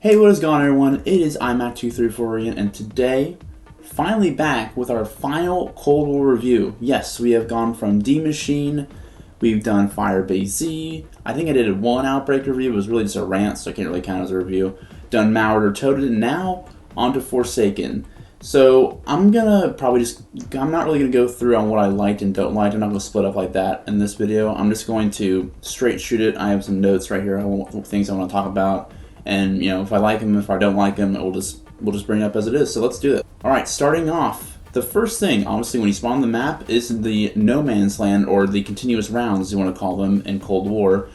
Hey, what is going on, everyone? It is iMac234 and today, finally back with our final Cold War review. Yes, we have gone from D Machine, we've done Firebase Z, I think I did one Outbreak review, it was really just a rant, so I can't really count as a review. Done Malware or Toted, and now onto Forsaken. So I'm not really gonna go through on what I liked and don't like. I'm not gonna split up like that in this video. I'm just going to straight shoot it. I have some notes right here, things I want to talk about. And if I like them, if I don't like them, we'll just bring it up as it is. So let's do it. All right, starting off, the first thing, obviously, when you spawn the map is the no man's land, or the continuous rounds, you want to call them in Cold War.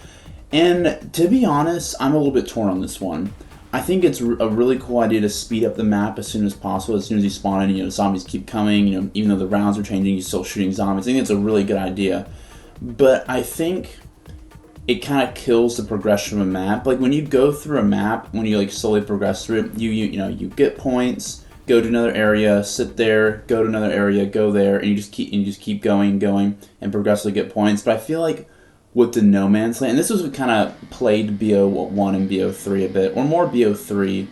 And to be honest, I'm a little bit torn on this one. I think it's a really cool idea to speed up the map as soon as possible. As soon as you spawn in, zombies keep coming. Even though the rounds are changing, you're still shooting zombies. I think it's a really good idea. But I think it kind of kills the progression of a map. Like when you go through a map, when you slowly progress through it, you get points, go to another area, sit there, go to another area, go there, and you just keep going, and progressively get points. But I feel like with the No Man's Land, and this was what kind of played BO1 and BO3 a bit, or more BO3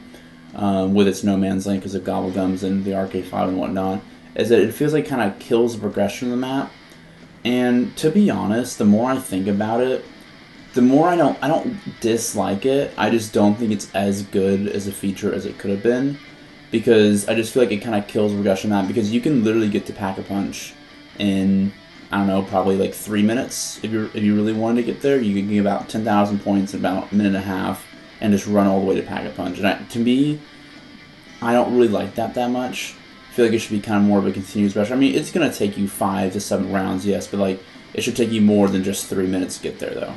with its No Man's Land because of Gobblegums and the Arcade 5 and whatnot, is that it feels like kind of kills the progression of the map. And to be honest, the more I think about it, the more I don't dislike it. I just don't think it's as good as a feature as it could have been, because I just feel like it kind of kills the progression of that, because you can literally get to Pack-a-Punch in, I don't know, probably like 3 minutes. If you really wanted to get there, you can get about 10,000 points in about a minute and a half and just run all the way to Pack-a-Punch. And to me, I don't really like that much. I feel like it should be kind of more of a continuous rush. I mean, it's going to take you 5 to 7 rounds, yes, but it should take you more than just 3 minutes to get there, though.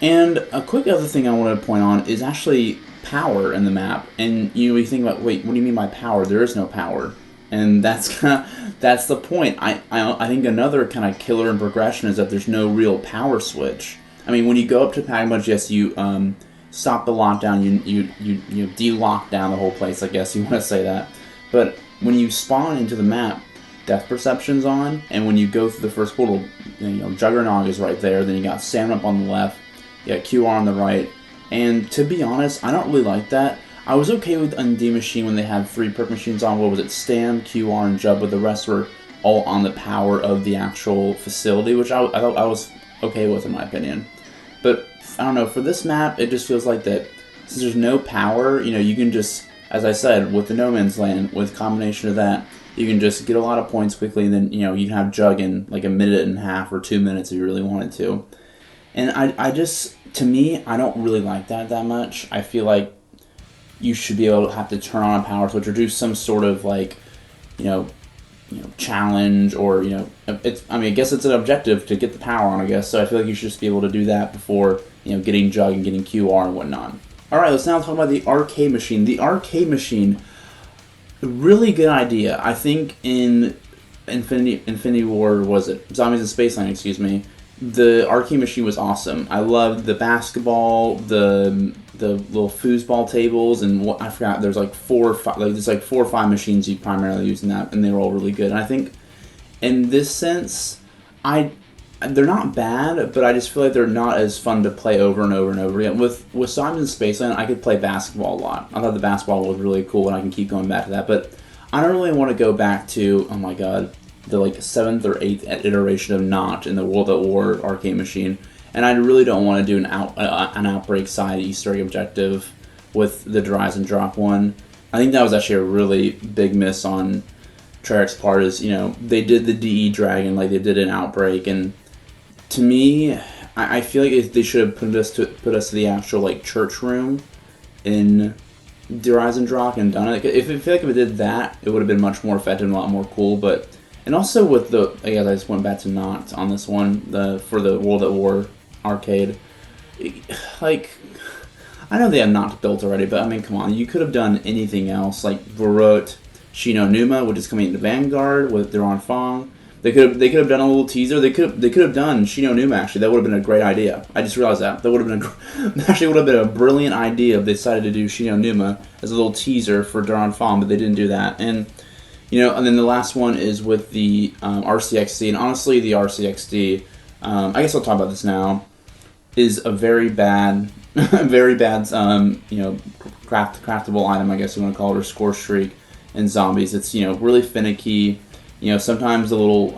And a quick other thing I wanted to point on is actually power in the map. And you think about, wait, what do you mean by power? There is no power. And that's the point. I think another kind of killer in progression is that there's no real power switch. I mean, when you go up to Pack-a-Punch, yes, you stop the lockdown, you de-lock down the whole place, I guess you want to say that. But when you spawn into the map, depth perception's on, and when you go through the first portal, Juggernog is right there, then you got Salmon up on the left, you got QR on the right, and to be honest, I don't really like that. I was okay with D Machine when they had 3 perk machines on. What was it? Stam, QR, and Jub, but the rest were all on the power of the actual facility, which I thought I was okay with, in my opinion. But I don't know, for this map, it just feels like that since there's no power, you can just, as I said, with the No Man's Land, with a combination of that, you can just get a lot of points quickly, and then you can have Jug in like a minute and a half or 2 minutes if you really wanted to. And to me, I don't really like that much. I feel like you should be able to have to turn on a power switch or do some sort of challenge, or I guess it's an objective to get the power on, I guess. So I feel like you should just be able to do that before getting Jug and getting QR and whatnot. All right, let's now talk about the arcade machine. The arcade machine, really good idea. I think in Infinity War, was it Zombies in Spaceland? Excuse me. The arcade machine was awesome. I loved the basketball, the little foosball tables, and I forgot. There's like 4 or 5. There's like 4 or 5 machines you primarily use in that, and they were all really good. And I think, in this sense, they're not bad, but I just feel like they're not as fun to play over and over and over again. With Zombies in Spaceland, I could play basketball a lot. I thought the basketball was really cool, and I can keep going back to that. But I don't really want to go back to, oh my god, the 7th or 8th iteration of Notch in the World at War arcade machine, and I really don't want to do an Outbreak side Easter egg objective with the Rise and Drop one. I think that was actually a really big miss on Treyarch's part. Is they did the DE Dragon like they did in Outbreak, and to me, I feel like they should have put us to the actual church room in Rise and Drop and done it. If I feel like if it did that, it would have been much more effective and a lot more cool, but. And also with I guess I just went back to Not on this one, for the World at War arcade. I know they have Not built already, but I mean, come on, you could have done anything else, like Varut, Shino Numa, which is coming into Vanguard with Duran Fong. They could have done a little teaser. They could have done Shino Numa, actually. That would have been a great idea. I just realized that. That would have been a brilliant idea if they decided to do Shino Numa as a little teaser for Duran Fong, but they didn't do that. And and then the last one is with the RCXD, and honestly, the RCXD, I guess I'll talk about this now, is a very bad very bad, craftable item, I guess you want to call it, or score streak in zombies. It's, really finicky. Sometimes a little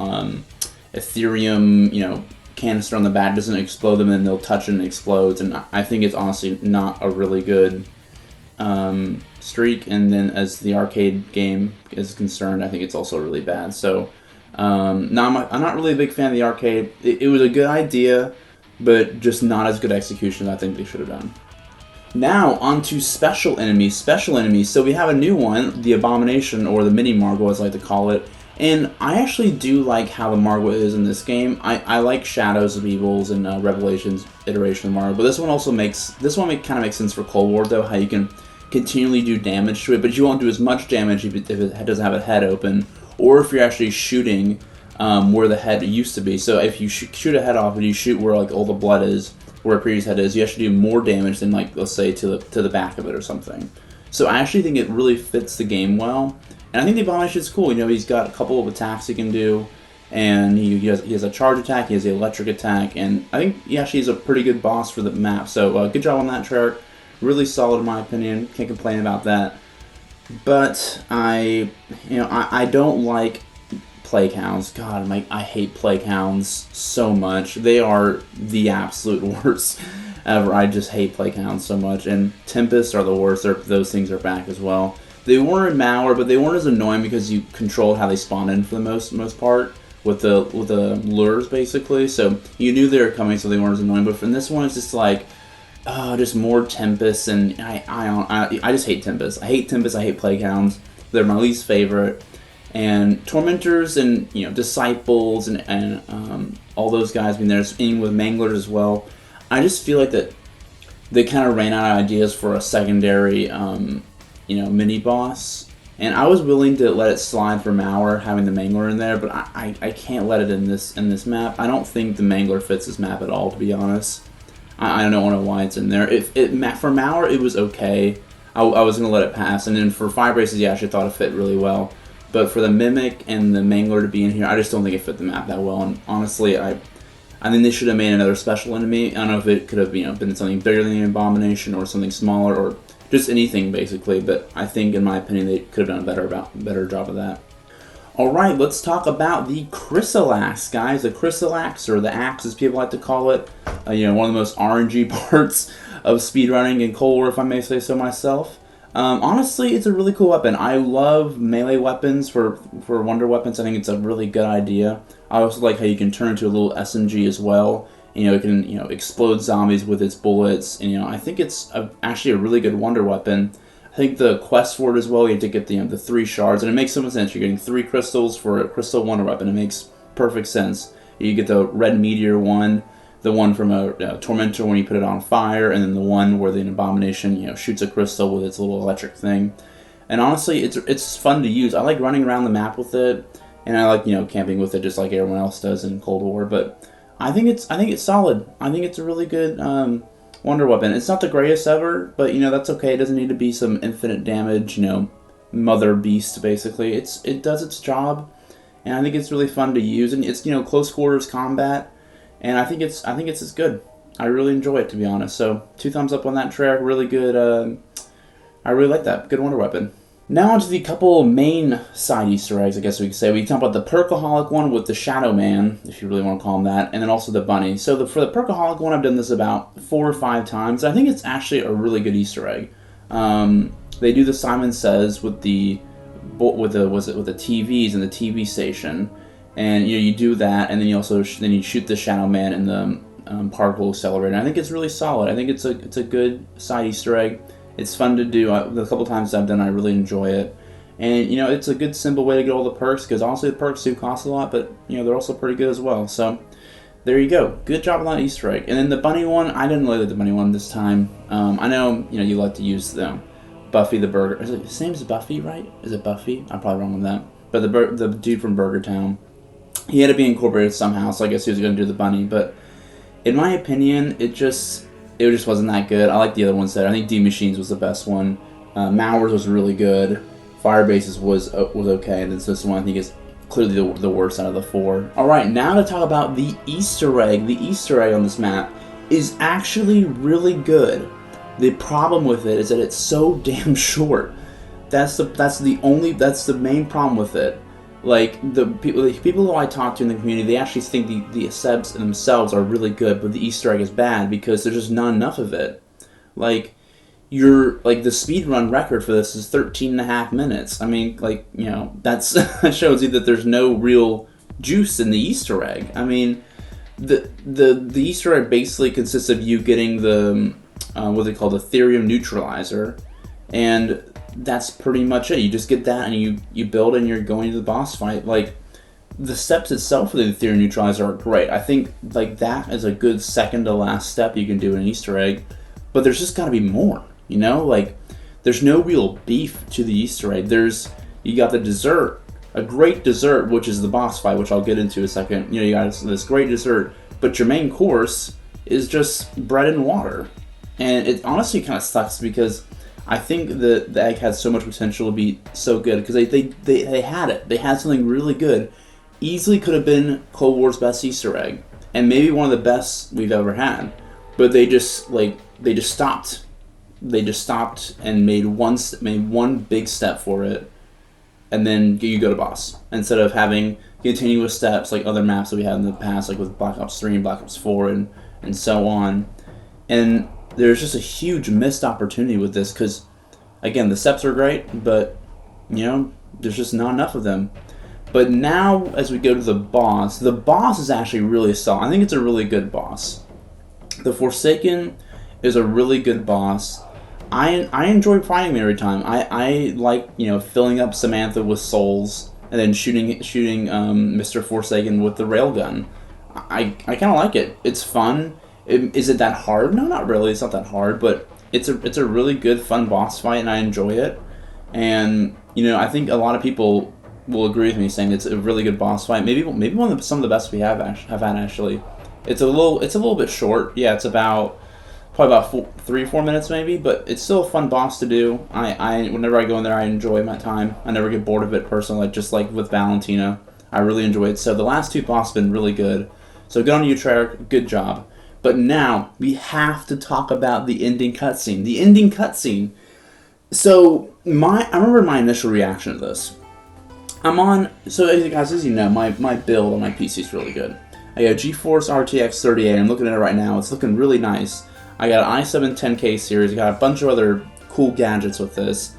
Ethereum, canister on the back doesn't explode them, and they'll touch it and it explodes. And I think it's honestly not a really good streak. And then as the arcade game is concerned, I think it's also really bad. So I'm not really a big fan of the arcade. It was a good idea, but just not as good execution as I think they should have done. Now, on to special enemies. Special enemies. So we have a new one, the Abomination, or the Mini Margwa, as I like to call it. And I actually do like how the Margwa is in this game. I like Shadows of Evils and Revelations iteration of Margwa, but this one also kind of makes sense for Cold War, though, how you can continually do damage to it, but you won't do as much damage if it doesn't have a head open, or if you're actually shooting where the head used to be. So if you shoot a head off, and you shoot where like all the blood is, where a previous head is, you actually do more damage than, like, let's say to the back of it or something. So I actually think it really fits the game well, and I think the Abomination is cool. He's got a couple of attacks he can do, and he has a charge attack, he has the electric attack, and I think he actually is a pretty good boss for the map. So good job on that, Treyarch. Really solid in my opinion. Can't complain about that. But I don't like Plague Hounds. God, I hate Plague Hounds so much. They are the absolute worst ever. I just hate Plague Hounds so much. And Tempests are the worst. Those things are back as well. They weren't in Malware, but they weren't as annoying because you controlled how they spawned in for the most part with the lures basically. So you knew they were coming, so they weren't as annoying. But from this one, it's just like, just more Tempests, and I just hate Tempests. I hate Tempests. I hate Plague Hounds. They're my least favorite. And Tormentors and Disciples and all those guys. I mean, there's in with Manglers as well. I just feel like that they kind of ran out of ideas for a secondary mini boss. And I was willing to let it slide for Mauer having the Mangler in there, but I can't let it in this map. I don't think the Mangler fits this map at all, to be honest. I don't know why it's in there. For Mauer, it was okay. I was going to let it pass. And then for Fire Braces, I actually thought it fit really well. But for the Mimic and the Mangler to be in here, I just don't think it fit the map that well. And honestly, I think they should have made another special enemy. I don't know if it could have been something bigger than the Abomination or something smaller or just anything basically. But I think, in my opinion, they could have done a better job of that. Alright, let's talk about the Chrysalax, guys. The Chrysalax, or the axe as people like to call it. One of the most RNG parts of speedrunning in Cold War, if I may say so myself. Honestly, it's a really cool weapon. I love melee weapons for wonder weapons. I think it's a really good idea. I also like how you can turn into a little SMG as well. It can explode zombies with its bullets. And I think it's actually a really good wonder weapon. I think the quest for it as well, you have to get the 3 shards, and it makes so much sense. You're getting 3 crystals for a crystal wonder weapon. It makes perfect sense. You get the red meteor one, the one from a tormentor when you put it on fire, and then the one where the Abomination shoots a crystal with its little electric thing. And honestly, it's fun to use. I like running around the map with it, and I like camping with it just like everyone else does in Cold War. But I think it's solid. I think it's a really good wonder weapon. It's not the greatest ever, but that's okay. It doesn't need to be some infinite damage, mother beast basically. It does its job, and I think it's really fun to use. And it's close quarters combat, and I think it's good. I really enjoy it, to be honest. So 2 thumbs up on that track. Really good. I really like that. Good wonder weapon. Now onto the couple main side Easter eggs, I guess we could say. We talk about the Perkaholic one with the Shadow Man, if you really want to call him that, and then also the bunny. So for the Perkaholic one, I've done this about 4 or 5 times. I think it's actually a really good Easter egg. They do the Simon Says with the TVs and the TV station, and you do that, and then you shoot the Shadow Man in the particle accelerator. And I think it's really solid. I think it's a good side Easter egg. It's fun to do. The couple times I've done, I really enjoy it. And, it's a good, simple way to get all the perks, because honestly, the perks do cost a lot, but, they're also pretty good as well. So, there you go. Good job on that Easter egg. And then the bunny one, I didn't really like the bunny one this time. I know, you like to use the Buffy the Burger. His name's Buffy, right? Is it Buffy? I'm probably wrong with that. But the dude from Burger Town, he had to be incorporated somehow, so I guess he was going to do the bunny. But, in my opinion, it just wasn't that good. I like the other ones better. I think D Machines was the best one. Mowers was really good. Firebases was okay. And this one I think is clearly the worst out of the 4. Alright, now to talk about the Easter egg. The Easter egg on this map is actually really good. The problem with it is that it's so damn short. That's the main problem with it. Like the people who I talk to in the community, they actually think the steps themselves are really good, but the Easter egg is bad because there's just not enough of it. Like the speedrun record for this is 13 and a half minutes. I mean, that's that shows you that there's no real juice in the Easter egg. I mean, the Easter egg basically consists of you getting the what they call the Therium neutralizer, and that's pretty much it. You just get that and you build and you're going to the boss fight. Like the steps itself for the Therium neutralizer are great. I think like that is a good second to last step you can do in an Easter egg, but there's just got to be more. Like there's no real beef to the Easter egg. You got the dessert, a great dessert, which is the boss fight, which I'll get into in a second. You got this great dessert, but your main course is just bread and water, and it honestly kind of sucks because I think the egg had so much potential to be so good because they had it. They had something really good. Easily could have been Cold War's best Easter egg, and maybe one of the best we've ever had. But they just stopped. They just stopped and made one big step for it, and then you go to boss instead of having continuous steps like other maps that we had in the past, like with Black Ops 3 and Black Ops 4 and so on. And there's just a huge missed opportunity with this because, again, the steps are great, but, there's just not enough of them. But now, as we go to the boss is actually really solid. I think it's a really good boss. The Forsaken is a really good boss. I enjoy fighting him every time. I like, filling up Samantha with souls and then shooting Mr. Forsaken with the railgun. I kind of like it. It's fun. Is it that hard? No, not really. It's not that hard, but it's a really good, fun boss fight, and I enjoy it. And I think a lot of people will agree with me saying it's a really good boss fight. Maybe some of the best we have had actually. It's a little bit short. Yeah, it's probably about 3 or 4 minutes maybe, but it's still a fun boss to do. I whenever I go in there, I enjoy my time. I never get bored of it personally. Just like with Valentina, I really enjoy it. So the last 2 bosses have been really good. So good on you, Treyarch. Good job. But now, we have to talk about the ending cutscene. The ending cutscene. So, I remember my initial reaction to this. So as you know, my build on my PC is really good. I got a GeForce RTX 3080, I'm looking at it right now, it's looking really nice. I got an i7 10K series, I got a bunch of other cool gadgets with this.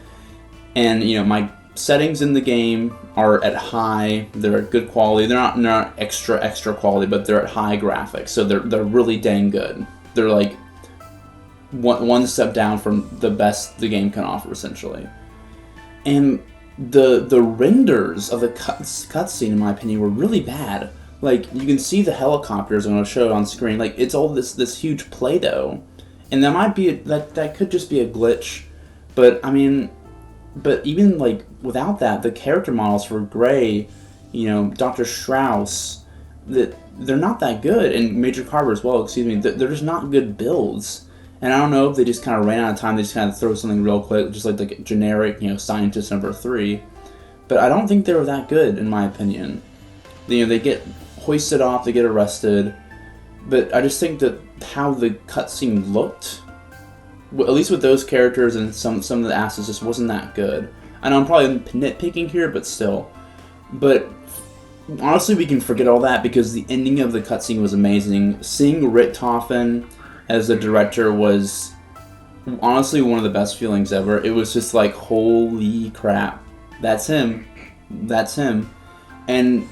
And, my settings in the game are at high, they're at good quality, they're not extra quality, but they're at high graphics, so they're really dang good. They're like one step down from the best the game can offer, essentially. And the renders of the cutscene, in my opinion, were really bad. Like, you can see the helicopters, I'm going to show it on screen, like, it's all this huge Play-Doh. And that might be, that could just be a glitch, but, I mean, but even, like, without that, the character models for Gray, Dr. Strauss, they're not that good, and Major Carver as well, excuse me, they're just not good builds. And I don't know if they just kind of ran out of time, they just kind of throw something real quick, just like the generic, Scientist number 3. But I don't think they were that good, in my opinion. They get hoisted off, they get arrested, but I just think that how the cutscene looked, at least with those characters and some of the assets, just wasn't that good. I know I'm probably nitpicking here, but still. But honestly, we can forget all that because the ending of the cutscene was amazing. Seeing Richtofen as the director was honestly one of the best feelings ever. It was just like, holy crap, that's him. That's him. And,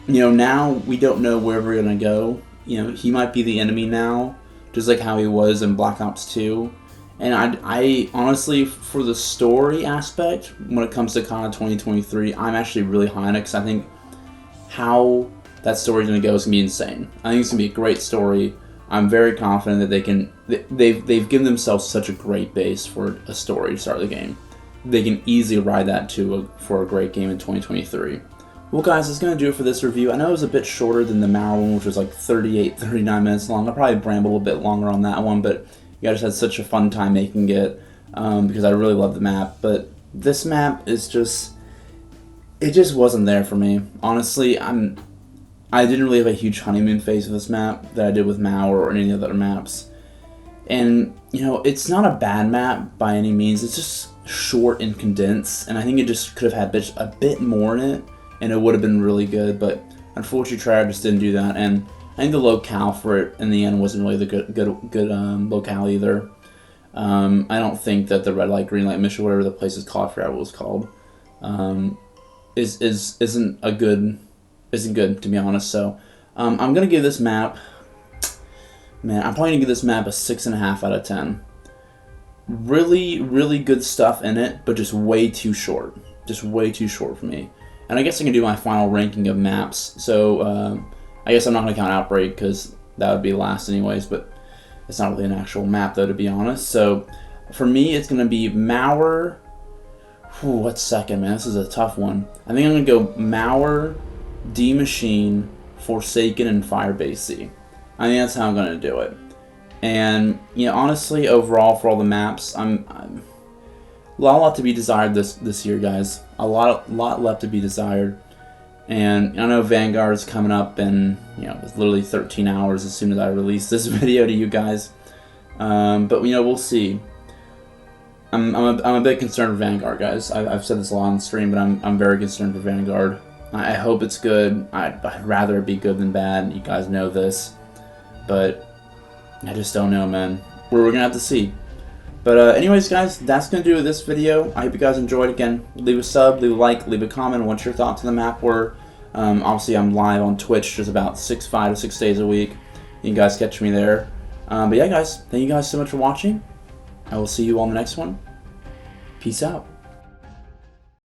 now we don't know where we're going to go. He might be the enemy now, just like how he was in Black Ops 2. And I honestly, for the story aspect, when it comes to COD 2023, I'm actually really high on it because I think how that story's going to go is going to be insane. I think it's going to be a great story. I'm very confident that they've given themselves such a great base for a story to start the game. They can easily ride that for a great game in 2023. Well, guys, that's going to do it for this review. I know it was a bit shorter than the Mauer one, which was like 39 minutes long. I'll probably ramble a bit longer on that one, but I just had such a fun time making it because I really love the map. But this map is it just wasn't there for me. Honestly, I'm I didn't really have a huge honeymoon phase of this map that I did with Mao or any of the other maps. And, you know, it's not a bad map by any means. It's just short and condensed, and I think it just could have had a bit more in it, and it would have been really good, but unfortunately Treyarch just didn't do that, and I think the locale for it in the end wasn't really the good locale either. I don't think that the red light, green light mission, whatever the place is called, I forgot what it was called, isn't good, to be honest. So I'm gonna give this map, man, I'm probably gonna give this map a 6.5 out of 10. Really, really good stuff in it, but just way too short. Just way too short for me. And I guess I can do my final ranking of maps. So I guess I'm not gonna count Outbreak because that would be last anyways, but it's not really an actual map though, to be honest. So for me, it's gonna be Mauer. What's second, man? This is a tough one. I think I'm gonna go Mauer, D Machine, Forsaken, and Firebase C. I think that's how I'm gonna do it. And you know, honestly, overall for all the maps, I'm a lot to be desired this year, guys. A lot left to be desired. And I know Vanguard's coming up, and you know, it's literally 13 hours as soon as I release this video to you guys. But you know, we'll see. I'm a bit concerned for Vanguard, guys. I've said this a lot on the stream, but I'm very concerned for Vanguard. I hope it's good. I'd rather it be good than bad. You guys know this, but I just don't know, man. We're gonna have to see. But anyways, guys, that's gonna do this video. I hope you guys enjoyed. Again, leave a sub, leave a like, leave a comment on what your thoughts on the map were. Obviously, I'm live on Twitch just about 5 to 6 days a week. You can guys catch me there. But yeah, guys, thank you guys so much for watching. I will see you on the next one. Peace out.